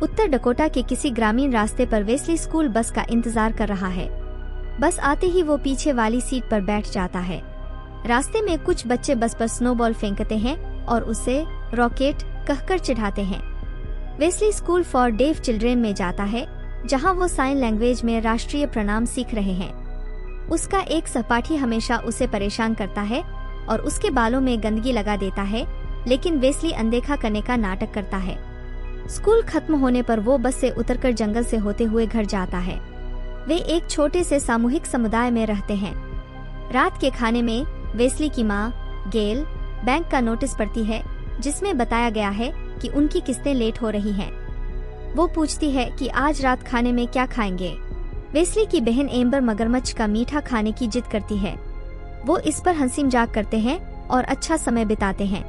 उत्तर Dakota के किसी ग्रामीण रास्ते पर वेस्ली स्कूल बस का इंतजार कर रहा है। बस आते ही वो पीछे वाली सीट पर बैठ जाता है। रास्ते में कुछ बच्चे बस पर स्नोबॉल फेंकते हैं और उसे रॉकेट कहकर चिढ़ाते हैं। Wesley school for def children में जाता है, जहां वो साइन लैंग्वेज में राष्ट्रीय प्रणाम सीख रहे हैं। उसका एक सहपाठी हमेशा उसे परेशान करता है और उसके बालों में गंदगी लगा देता है, लेकिन वेस्ली अनदेखा करने का नाटक करता है। स्कूल खत्म होने पर वो बस से उतरकर जंगल से होते हुए घर जाता है। वे एक छोटे से सामूहिक समुदाय में रहते हैं। रात के खाने में वेस्ली की माँ गेल बैंक का नोटिस पढ़ती है, जिसमें बताया गया है कि उनकी किस्तें लेट हो रही हैं। वो पूछती है कि आज रात खाने में क्या खाएंगे। वेस्ली की बहन एम्बर मगरमच्छ का मीठा खाने की जिद करती है। वो इस पर हंसी मजाक करते हैं और अच्छा समय बिताते हैं।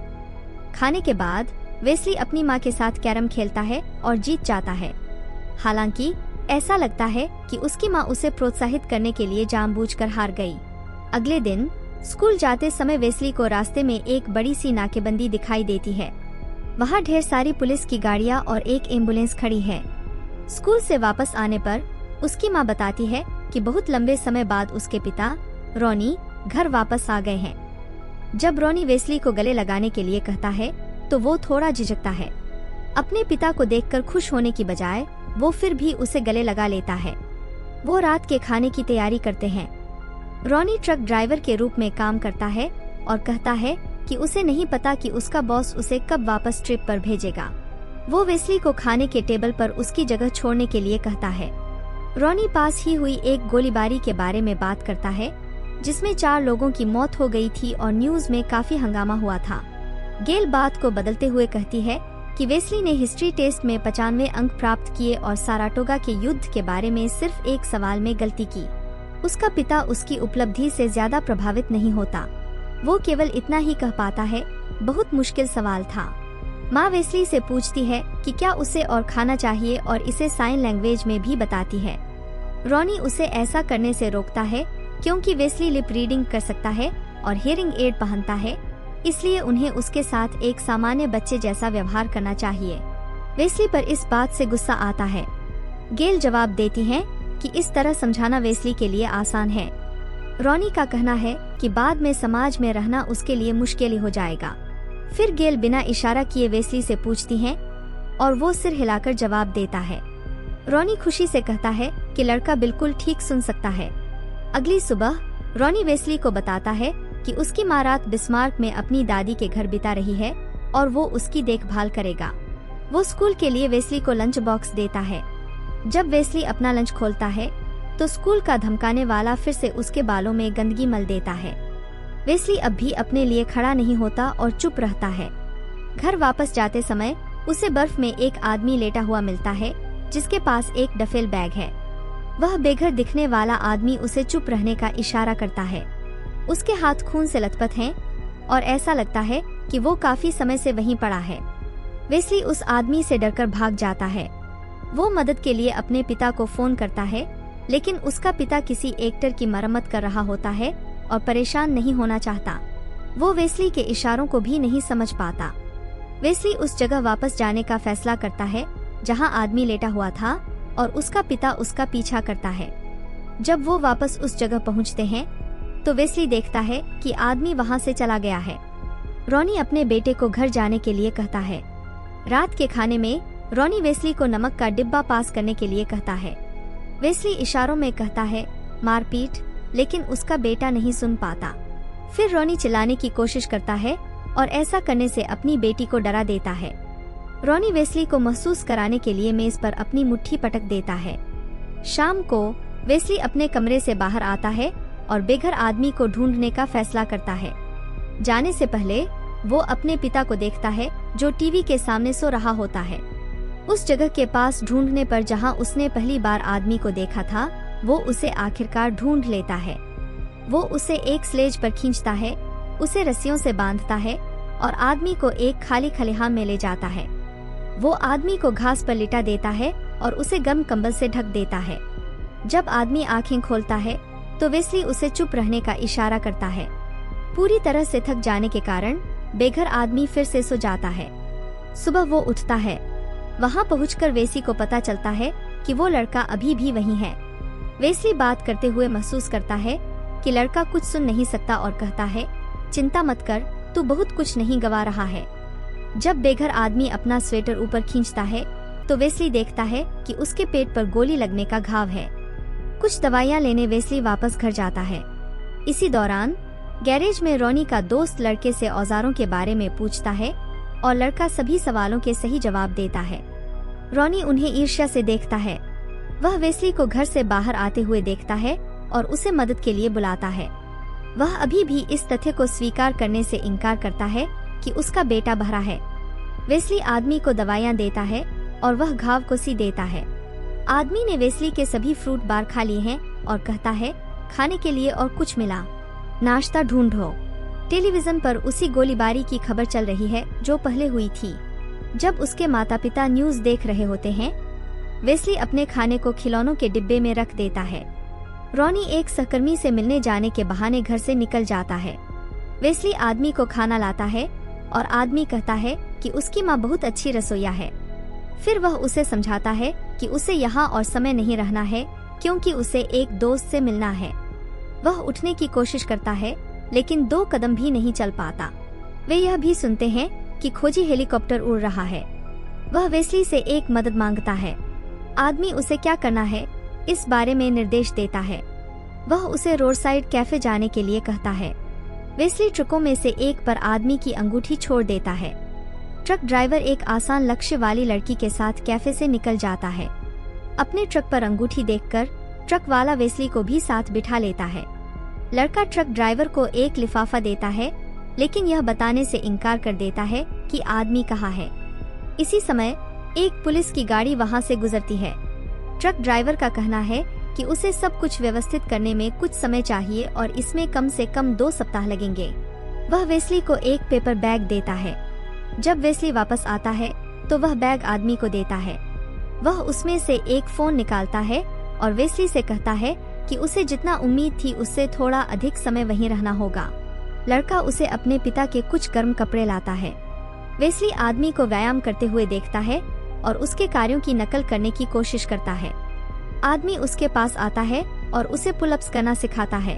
खाने के बाद वेस्ली अपनी माँ के साथ कैरम खेलता है और जीत जाता है। हालांकि ऐसा लगता है कि उसकी माँ उसे प्रोत्साहित करने के लिए जानबूझकर हार गई। अगले दिन स्कूल जाते समय वेस्ली को रास्ते में एक बड़ी सी नाकेबंदी दिखाई देती है। वहाँ ढेर सारी पुलिस की गाड़ियाँ और एक एम्बुलेंस खड़ी है। स्कूल से वापस आने पर उसकी माँ बताती है कि बहुत लंबे समय बाद उसके पिता रॉनी घर वापस आ गए हैं। जब रॉनी वेस्ली को गले लगाने के लिए कहता है तो वो थोड़ा झिझकता है। अपने पिता को देखकर खुश होने की बजाय वो फिर भी उसे गले लगा लेता है। वो रात के खाने की तैयारी करते हैं। रॉनी ट्रक ड्राइवर के रूप में काम करता है और कहता है कि उसे नहीं पता कि उसका बॉस उसे कब वापस ट्रिप पर भेजेगा। वो वेस्ली को खाने के टेबल पर उसकी जगह छोड़ने के लिए कहता है। रॉनी पास ही हुई एक गोलीबारी के बारे में बात करता है, जिसमें 4 लोगों की मौत हो गई थी और न्यूज में काफी हंगामा हुआ था। गेल बात को बदलते हुए कहती है कि वेस्ली ने हिस्ट्री टेस्ट में 95 अंक प्राप्त किए और साराटोगा के युद्ध के बारे में सिर्फ एक सवाल में गलती की। उसका पिता उसकी उपलब्धि से ज्यादा प्रभावित नहीं होता। वो केवल इतना ही कह पाता है, बहुत मुश्किल सवाल था। माँ वेस्ली से पूछती है कि क्या उसे और खाना चाहिए और इसे साइन लैंग्वेज में भी बताती है। रॉनी उसे ऐसा करने से रोकता है क्योंकि वेस्ली लिप रीडिंग कर सकता है और हियरिंग एड पहनता है, इसलिए उन्हें उसके साथ एक सामान्य बच्चे जैसा व्यवहार करना चाहिए। वेस्ली पर इस बात से गुस्सा आता है। गेल जवाब देती है कि इस तरह समझाना वेस्ली के लिए आसान है। रॉनी का कहना है कि बाद में समाज में रहना उसके लिए मुश्किल हो जाएगा। फिर गेल बिना इशारा किए वेस्ली से पूछती है और वो सिर हिलाकर जवाब देता है। रॉनी खुशी से कहता है कि लड़का बिल्कुल ठीक सुन सकता है। अगली सुबह रॉनी वेस्ली को बताता है कि उसकी माँ रात बिस्मार्क में अपनी दादी के घर बिता रही है और वो उसकी देखभाल करेगा। वो स्कूल के लिए वेस्ली को लंच बॉक्स देता है। जब वेस्ली अपना लंच खोलता है तो स्कूल का धमकाने वाला फिर से उसके बालों में गंदगी मल देता है। वेस्ली अब भी अपने लिए खड़ा नहीं होता और चुप रहता है। घर वापस जाते समय उसे बर्फ में एक आदमी लेटा हुआ मिलता है, जिसके पास एक डफेल बैग है। वह बेघर दिखने वाला आदमी उसे चुप रहने का इशारा करता है। उसके हाथ खून से लथपथ हैं और ऐसा लगता है कि वो काफी समय से वहीं पड़ा है। वेस्ली उस आदमी से डरकर भाग जाता है। वो मदद के लिए अपने पिता को फोन करता है, लेकिन उसका पिता किसी एक्टर की मरम्मत कर रहा होता है और परेशान नहीं होना चाहता। वो वेस्ली के इशारों को भी नहीं समझ पाता। वेस्ली उस जगह वापस जाने का फैसला करता है जहां आदमी लेटा हुआ था और उसका पिता उसका पीछा करता है। जब वो वापस उस जगह पहुंचते हैं तो वेस्ली देखता है कि आदमी वहां से चला गया है। रॉनी अपने बेटे को घर जाने के लिए कहता है। रात के खाने में रॉनी वेस्ली को नमक का डिब्बा पास करने के लिए कहता है। वेस्ली इशारों में कहता है मारपीट, लेकिन उसका बेटा नहीं सुन पाता। फिर रॉनी चिल्लाने की कोशिश करता है और ऐसा करने से अपनी बेटी को डरा देता है। रॉनी वेस्ली को महसूस कराने के लिए मेज पर अपनी मुट्ठी पटक देता है। शाम को वेस्ली अपने कमरे से बाहर आता है और बेघर आदमी को ढूंढने का फैसला करता है। जाने से पहले वो अपने पिता को देखता है जो टीवी के सामने सो रहा होता है। उस जगह के पास ढूंढने पर जहां उसने पहली बार आदमी को देखा था, वो उसे आखिरकार ढूंढ लेता है। वो उसे एक स्लेज पर खींचता है, उसे रस्सियों से बांधता है और आदमी को एक खाली खलिहान में ले जाता है। वो आदमी को घास पर लिटा देता है और उसे गर्म कंबल से ढक देता है। जब आदमी आंखें खोलता है तो वेस्ली उसे चुप रहने का इशारा करता है। पूरी तरह से थक जाने के कारण बेघर आदमी फिर से सो जाता है। सुबह वो उठता है। वहाँ पहुंचकर वेस्ली को पता चलता है कि वो लड़का अभी भी वहीं है। वेस्ली बात करते हुए महसूस करता है कि लड़का कुछ सुन नहीं सकता और कहता है, चिंता मत कर, तू बहुत कुछ नहीं गवा रहा है। जब बेघर आदमी अपना स्वेटर ऊपर खींचता है तो वेस्ली देखता है कि उसके पेट पर गोली लगने का घाव है। कुछ दवाइयाँ लेने वेस्ली वापस घर जाता है। इसी दौरान गैरेज में रॉनी का दोस्त लड़के से औजारों के बारे में पूछता है और लड़का सभी सवालों के सही जवाब देता है। रॉनी उन्हें ईर्ष्या से देखता है। वह वेस्ली को घर से बाहर आते हुए देखता है और उसे मदद के लिए बुलाता है। वह अभी भी इस तथ्य को स्वीकार करने से इनकार करता है कि उसका बेटा बहरा है। वेस्ली आदमी को दवाइयाँ देता है और वह घाव को सी देता है। आदमी ने वेस्ली के सभी फ्रूट बार खा लिए हैं और कहता है, खाने के लिए और कुछ मिला, नाश्ता ढूंढो। टेलीविजन पर उसी गोलीबारी की खबर चल रही है जो पहले हुई थी। जब उसके माता पिता न्यूज देख रहे होते हैं, वेस्ली अपने खाने को खिलौनों के डिब्बे में रख देता है। रॉनी एक सहकर्मी से मिलने जाने के बहाने घर से निकल जाता है। वेस्ली आदमी को खाना लाता है और आदमी कहता है कि उसकी माँ बहुत अच्छी रसोइया है। फिर वह उसे समझाता है कि उसे यहाँ और समय नहीं रहना है क्योंकि उसे एक दोस्त से मिलना है। वह उठने की कोशिश करता है लेकिन 2 कदम भी नहीं चल पाता। वे यह भी सुनते हैं कि खोजी हेलीकॉप्टर उड़ रहा है। वह वेस्ली से एक मदद मांगता है। आदमी उसे क्या करना है इस बारे में निर्देश देता है। वह उसे रोड साइड कैफे जाने के लिए कहता है। वेस्ली ट्रकों में से एक पर आदमी की अंगूठी छोड़ देता है। ट्रक ड्राइवर एक आसान लक्ष्य वाली लड़की के साथ कैफे से निकल जाता है। अपने ट्रक पर अंगूठी देखकर ट्रक वाला वेस्ली को भी साथ बिठा लेता है। लड़का ट्रक ड्राइवर को एक लिफाफा देता है लेकिन यह बताने से इनकार कर देता है कि आदमी कहाँ है। इसी समय एक पुलिस की गाड़ी वहां से गुजरती है। ट्रक ड्राइवर का कहना है कि उसे सब कुछ व्यवस्थित करने में कुछ समय चाहिए और इसमें कम से कम 2 सप्ताह लगेंगे। वह वेस्ली को एक पेपर बैग देता है। जब वेस्ली वापस आता है तो वह बैग आदमी को देता है। वह उसमें से एक फोन निकालता है और वेस्ली से कहता है कि उसे जितना उम्मीद थी उससे थोड़ा अधिक समय वहीं रहना होगा। लड़का उसे अपने पिता के कुछ गर्म कपड़े लाता है। वेस्ली आदमी को व्यायाम करते हुए देखता है और उसके कार्यों की नकल करने की कोशिश करता है। आदमी उसके पास आता है और उसे पुलअप्स करना सिखाता है।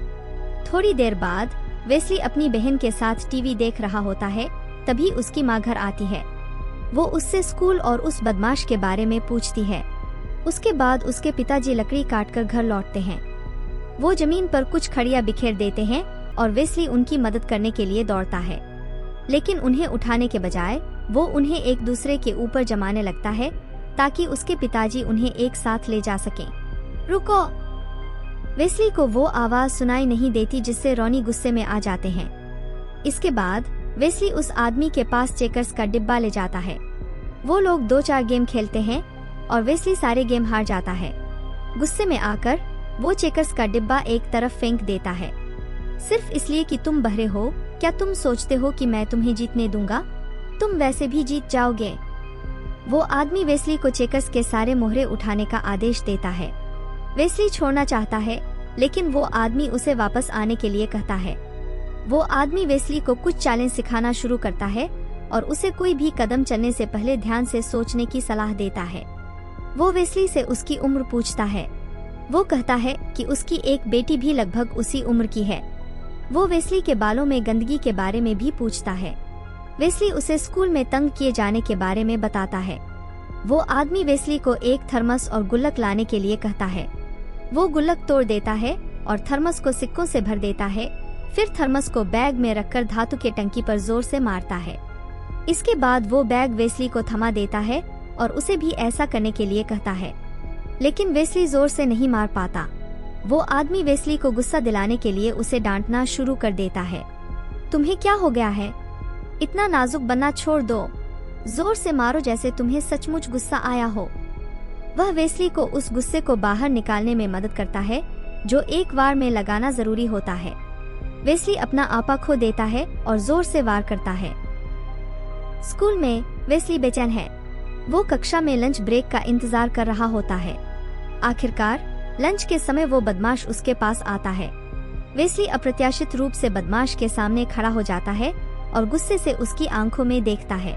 थोड़ी देर बाद वेस्ली अपनी बहन के साथ टीवी देख रहा होता है, तभी उसकी माँ घर आती है। वो उससे स्कूल और उस बदमाश के बारे में पूछती है। उसके बाद उसके पिताजी लकड़ी काटकर घर लौटते हैं। वो जमीन पर कुछ खड़ियाँ बिखेर देते हैं और वेस्ली उनकी मदद करने के लिए दौड़ता है, लेकिन उन्हें उठाने के बजाय वो उन्हें एक दूसरे के ऊपर जमाने लगता है ताकि उसके पिताजी उन्हें एक साथ ले जा सकें। रुको! वेस्ली को वो आवाज सुनाई नहीं देती जिससे रॉनी गुस्से में आ जाते हैं। इसके बाद वेस्ली उस आदमी के पास चेकर्स का डिब्बा ले जाता है। वो लोग 2-4 गेम खेलते हैं और वेस्ली सारे गेम हार जाता है। गुस्से में आकर वो चेकर्स का डिब्बा एक तरफ फेंक देता है। सिर्फ इसलिए कि तुम बहरे हो, क्या तुम सोचते हो कि मैं तुम्हें जीतने दूंगा? तुम वैसे भी जीत जाओगे। वो आदमी वेस्ली को चेकर्स के सारे मोहरे उठाने का आदेश देता है। वेस्ली छोड़ना चाहता है लेकिन वो आदमी उसे वापस आने के लिए कहता है। वो आदमी वेस्ली को कुछ चैलेंज सिखाना शुरू करता है और उसे कोई भी कदम चलने से पहले ध्यान से सोचने की सलाह देता है। वो वेस्ली से उसकी उम्र पूछता है। वो कहता है कि उसकी एक बेटी भी लगभग उसी उम्र की है। वो वेस्ली के बालों में गंदगी के बारे में भी पूछता है। वेस्ली उसे स्कूल में तंग किए जाने के बारे में बताता है। वो आदमी वेस्ली को एक थर्मस और गुल्लक लाने के लिए कहता है। वो गुल्लक तोड़ देता है और थर्मस को सिक्कों से भर देता है। फिर थर्मस को बैग में रखकर धातु के टंकी पर जोर से मारता है। इसके बाद वो बैग वेस्ली को थमा देता है और उसे भी ऐसा करने के लिए कहता है, लेकिन वेस्ली जोर से नहीं मार पाता। वो आदमी वेस्ली को गुस्सा दिलाने के लिए उसे डांटना शुरू कर देता है। तुम्हें क्या हो गया है? इतना नाजुक बनना छोड़ दो, जोर से मारो जैसे तुम्हें सचमुच गुस्सा आया हो। वह वेस्ली को उस गुस्से को बाहर निकालने में मदद करता है जो एक वार में लगाना जरूरी होता है। वेस्ली अपना आपा खो देता है और जोर से वार करता है। स्कूल में वेस्ली बेचैन है। वो कक्षा में लंच ब्रेक का इंतजार कर रहा होता है। आखिरकार लंच के समय वो बदमाश उसके पास आता है। वेस्ली अप्रत्याशित रूप से बदमाश के सामने खड़ा हो जाता है और गुस्से से उसकी आंखों में देखता है।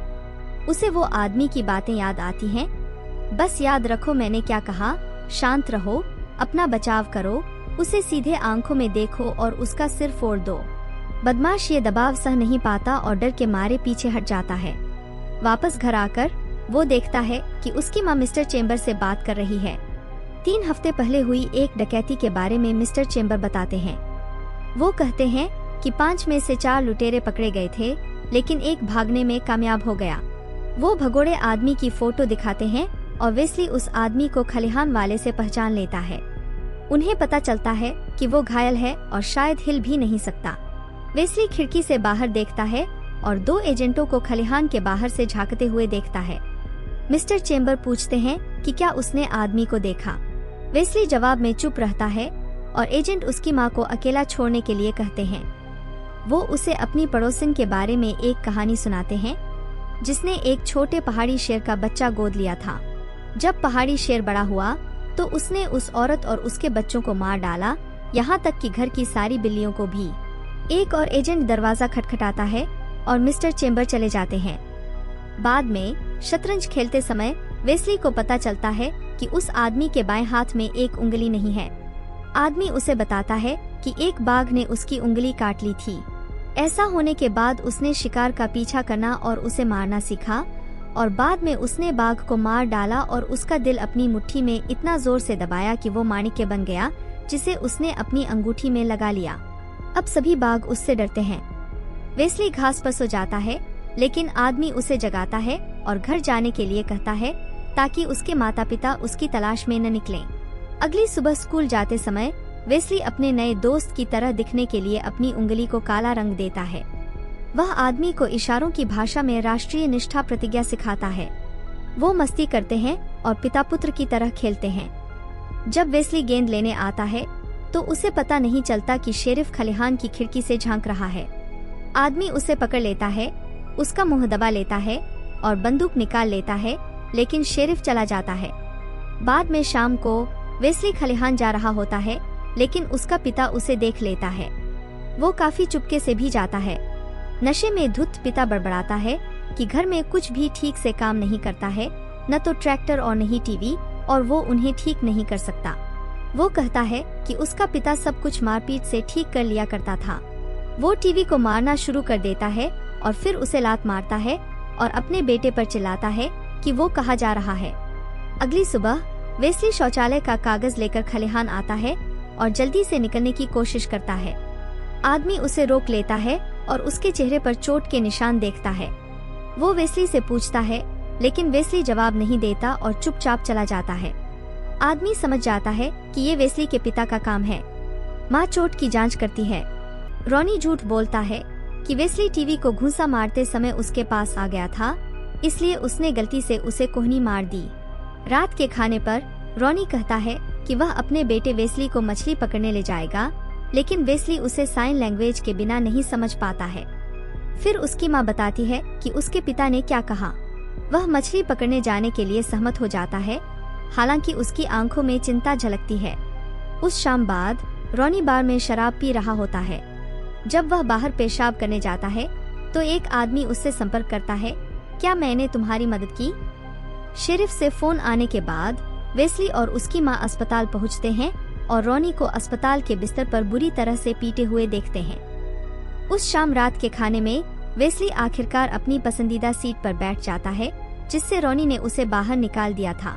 उसे वो आदमी की बातें याद आती हैं। बस याद रखो मैंने क्या कहा, शांत रहो, अपना बचाव करो, उसे सीधे आंखों में देखो और उसका सिर फोड़ दो। बदमाश ये दबाव सह नहीं पाता और डर के मारे पीछे हट जाता है। वापस घर आकर वो देखता है कि उसकी माँ मिस्टर चेम्बर से बात कर रही है। 3 हफ्ते पहले हुई एक डकैती के बारे में मिस्टर चेम्बर बताते हैं। वो कहते हैं कि 5 में से 4 लुटेरे पकड़े गए थे, लेकिन एक भागने में कामयाब हो गया। वो भगोड़े आदमी की फोटो दिखाते हैं और वेस्ली उस आदमी को खलिहान वाले से पहचान लेता है। उन्हें पता चलता है कि वो घायल है और शायद हिल भी नहीं सकता। वेस्ली खिड़की से बाहर देखता है और 2 एजेंटों को खलिहान के बाहर से झांकते हुए देखता है। मिस्टर चेम्बर पूछते हैं कि क्या उसने आदमी को देखा। वेस्ली जवाब में चुप रहता है और एजेंट उसकी माँ को अकेला छोड़ने के लिए कहते हैं। वो उसे अपनी पड़ोसन के बारे में एक कहानी सुनाते हैं, जिसने एक छोटे पहाड़ी शेर का बच्चा गोद लिया था। जब पहाड़ी शेर बड़ा हुआ तो उसने उस औरत और उसके बच्चों को मार डाला, यहाँ तक कि घर की सारी बिल्लियों को भी। एक और एजेंट दरवाजा खटखटाता है और मिस्टर चेम्बर चले जाते हैं। बाद में शतरंज खेलते समय वेस्ली को पता चलता है कि उस आदमी के बाएं हाथ में एक उंगली नहीं है। आदमी उसे बताता है कि एक बाघ ने उसकी उंगली काट ली थी। ऐसा होने के बाद उसने शिकार का पीछा करना और उसे मारना सीखा और बाद में उसने बाघ को मार डाला और उसका दिल अपनी मुट्ठी में इतना जोर से दबाया कि वो माणिक्य बन गया, जिसे उसने अपनी अंगूठी में लगा लिया। अब सभी बाघ उससे डरते हैं। वेस्ली घास पर सो जाता है, लेकिन आदमी उसे जगाता है और घर जाने के लिए कहता है ताकि उसके माता पिता उसकी तलाश में न निकलें। अगली सुबह स्कूल जाते समय वेस्ली अपने नए दोस्त की तरह दिखने के लिए अपनी उंगली को काला रंग देता है। वह आदमी को इशारों की भाषा में राष्ट्रीय निष्ठा प्रतिज्ञा सिखाता है। वो मस्ती करते हैं और पिता पुत्र की तरह खेलते हैं। जब वेस्ली गेंद लेने आता है तो उसे पता नहीं चलता कि शेरिफ खलिहान की खिड़की से झांक रहा है। आदमी उसे पकड़ लेता है, उसका मुंह दबा लेता है और बंदूक निकाल लेता है, लेकिन शेरिफ चला जाता है। बाद में शाम को वेस्ली खलिहान जा रहा होता है, लेकिन उसका पिता उसे देख लेता है। वो काफी चुपके से भी जाता है। नशे में धुत पिता बड़बड़ाता है कि घर में कुछ भी ठीक से काम नहीं करता है, न तो ट्रैक्टर और नहीं टीवी, और वो उन्हें ठीक नहीं कर सकता। वो कहता है कि उसका पिता सब कुछ मारपीट से ठीक कर लिया करता था। वो टीवी को मारना शुरू कर देता है और फिर उसे लात मारता है और अपने बेटे पर चिल्लाता है कि वो कहाँ जा रहा है। अगली सुबह वेस्ली शौचालय का कागज लेकर खलिहान आता है और जल्दी से निकलने की कोशिश करता है। आदमी उसे रोक लेता है और उसके चेहरे पर चोट के निशान देखता है। वो वेस्ली से पूछता है, लेकिन वेस्ली जवाब नहीं देता और चुपचाप चला जाता है। आदमी समझ जाता है कि ये वेस्ली के पिता का काम है। माँ चोट की जांच करती है। रॉनी झूठ बोलता है कि वेस्ली टीवी को घूंसा मारते समय उसके पास आ गया था, इसलिए उसने गलती से उसे कोहनी मार दी। रात के खाने पर रॉनी कहता है कि वह अपने बेटे वेस्ली को मछली पकड़ने ले जाएगा, लेकिन वेस्ली उसे साइन लैंग्वेज के बिना नहीं समझ पाता है। फिर उसकी माँ बताती है कि उसके पिता ने क्या कहा। वह मछली पकड़ने जाने के लिए सहमत हो जाता है, हालांकि उसकी आंखों में चिंता झलकती है। उस शाम बाद रॉनी बार में शराब पी रहा होता है। जब वह बाहर पेशाब करने जाता है तो एक आदमी उससे संपर्क करता है, क्या मैंने तुम्हारी मदद की? शेरिफ से फोन आने के बाद वेस्ली और उसकी माँ अस्पताल पहुंचते हैं और रॉनी को अस्पताल के बिस्तर पर बुरी तरह से पीटे हुए देखते हैं। उस शाम रात के खाने में वेस्ली आखिरकार अपनी पसंदीदा सीट पर बैठ जाता है, जिससे रॉनी ने उसे बाहर निकाल दिया था।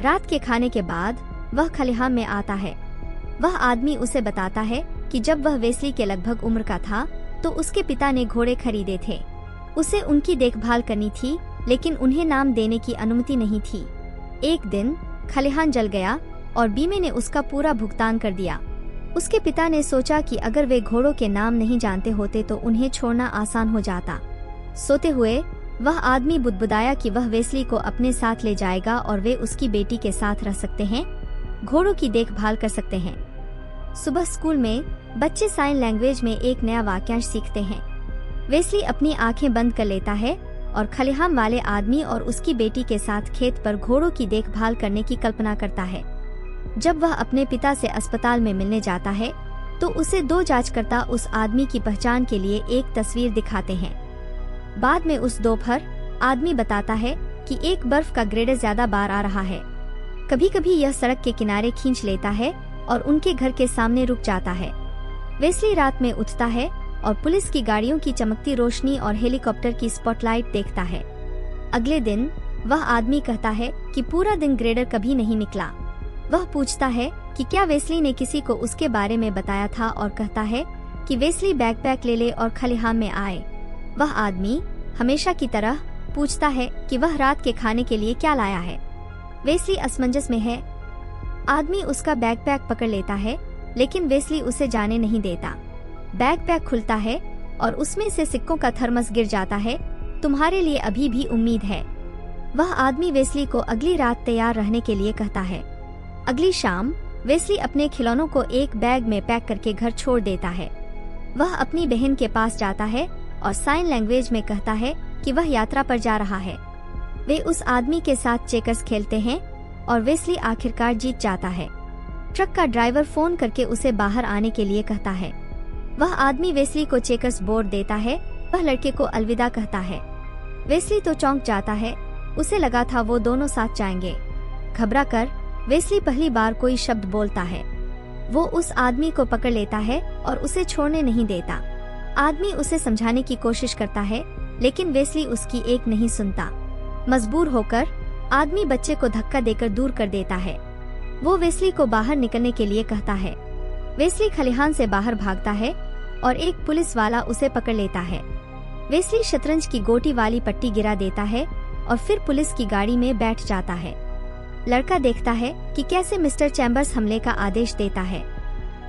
रात के खाने के बाद वह खलिहान में आता है। वह आदमी उसे बताता है कि जब वह वेस्ली के लगभग उम्र का था तो उसके पिता ने घोड़े खरीदे थे। उसे उनकी देखभाल करनी थी, लेकिन उन्हें नाम देने की अनुमति नहीं थी। एक दिन खलिहान जल गया और बीमे ने उसका पूरा भुगतान कर दिया। उसके पिता ने सोचा कि अगर वे घोड़ों के नाम नहीं जानते होते तो उन्हें छोड़ना आसान हो जाता। सोते हुए वह आदमी बुदबुदाया कि वह वेस्ली को अपने साथ ले जाएगा और वे उसकी बेटी के साथ रह सकते हैं, घोड़ों की देखभाल कर सकते हैं। सुबह स्कूल में बच्चे साइन लैंग्वेज में एक नया वाक्यांश सीखते हैं। वेस्ली अपनी आंखें बंद कर लेता है और खलिहान वाले आदमी और उसकी बेटी के साथ खेत पर घोड़ों की देखभाल करने की कल्पना करता है। जब वह अपने पिता से अस्पताल में मिलने जाता है तो उसे 2 जांचकर्ता उस आदमी की पहचान के लिए एक तस्वीर दिखाते हैं। बाद में उस दोपहर आदमी बताता है कि एक बर्फ का ग्रेडर ज्यादा बार आ रहा है। कभी कभी यह सड़क के किनारे खींच लेता है और उनके घर के सामने रुक जाता है। वेस्ली रात में उठता है और पुलिस की गाड़ियों की चमकती रोशनी और हेलीकॉप्टर की स्पॉटलाइट देखता है। अगले दिन वह आदमी कहता है कि पूरा दिन ग्रेडर कभी नहीं निकला। वह पूछता है कि क्या वेस्ली ने किसी को उसके बारे में बताया था और कहता है कि वेस्ली बैकपैक ले और खलिहान में आए। वह आदमी हमेशा की तरह पूछता है कि वह रात के खाने के लिए क्या लाया है। वेस्ली असमंजस में है। आदमी उसका बैकपैक पकड़ लेता है, लेकिन वेस्ली उसे जाने नहीं देता। बैकपैक खुलता है और उसमें से सिक्कों का थर्मस गिर जाता है। तुम्हारे लिए अभी भी उम्मीद है। वह आदमी वेस्ली को अगली रात तैयार रहने के लिए कहता है। अगली शाम वेस्ली अपने खिलौनों को एक बैग में पैक करके घर छोड़ देता है। वह अपनी बहन के पास जाता है और साइन लैंग्वेज में कहता है कि वह यात्रा पर जा रहा है। वे उस आदमी के साथ चेकर्स खेलते हैं और वेस्ली आखिरकार जीत जाता है। ट्रक का ड्राइवर फोन करके उसे बाहर आने के लिए कहता है। वह आदमी वेस्ली को चेकर्स बोर्ड देता है। वह लड़के को अलविदा कहता है। वेस्ली तो चौंक जाता है। उसे लगा था वो दोनों साथ जाएंगे। घबरा कर वेस्ली पहली बार कोई शब्द बोलता है। वो उस आदमी को पकड़ लेता है और उसे छोड़ने नहीं देता। आदमी उसे समझाने की कोशिश करता है, लेकिन वेस्ली उसकी एक नहीं सुनता। मजबूर होकर आदमी बच्चे को धक्का देकर दूर कर देता है। वो वेस्ली को बाहर निकलने के लिए कहता है। वेस्ली खलिहान से बाहर भागता है और एक पुलिस वाला उसे पकड़ लेता है। वेस्ली शतरंज की गोटी वाली पट्टी गिरा देता है और फिर पुलिस की गाड़ी में बैठ जाता है। लड़का देखता है कि कैसे मिस्टर चैम्बर्स हमले का आदेश देता है।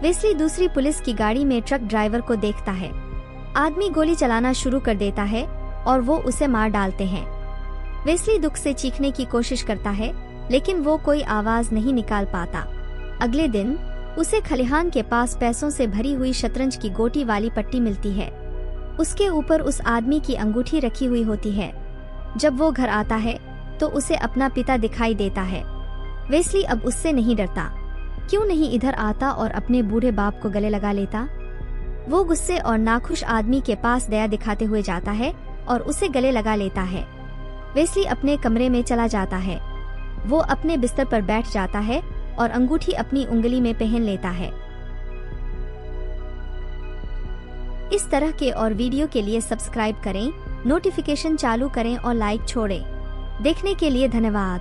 वेस्ली दूसरी पुलिस की गाड़ी में ट्रक ड्राइवर को देखता है। आदमी गोली चलाना शुरू कर देता है और वो उसे मार डालते हैं। वेस्ली दुख से चीखने की कोशिश करता है, लेकिन वो कोई आवाज नहीं निकाल पाता। अगले दिन उसे खलिहान के पास पैसों से भरी हुई शतरंज की गोटी वाली पट्टी मिलती है। उसके ऊपर उस आदमी की अंगूठी रखी हुई होती है। जब वो घर आता है तो उसे अपना पिता दिखाई देता है। वेस्ली अब उससे नहीं डरता। क्यों नहीं इधर आता और अपने बूढ़े बाप को गले लगा लेता? वो गुस्से और नाखुश आदमी के पास दया दिखाते हुए जाता है और उसे गले लगा लेता है। वेस्ली अपने कमरे में चला जाता है। वो अपने बिस्तर पर बैठ जाता है और अंगूठी अपनी उंगली में पहन लेता है। इस तरह के और वीडियो के लिए सब्सक्राइब करें, नोटिफिकेशन चालू करें और लाइक छोड़ें। देखने के लिए धन्यवाद।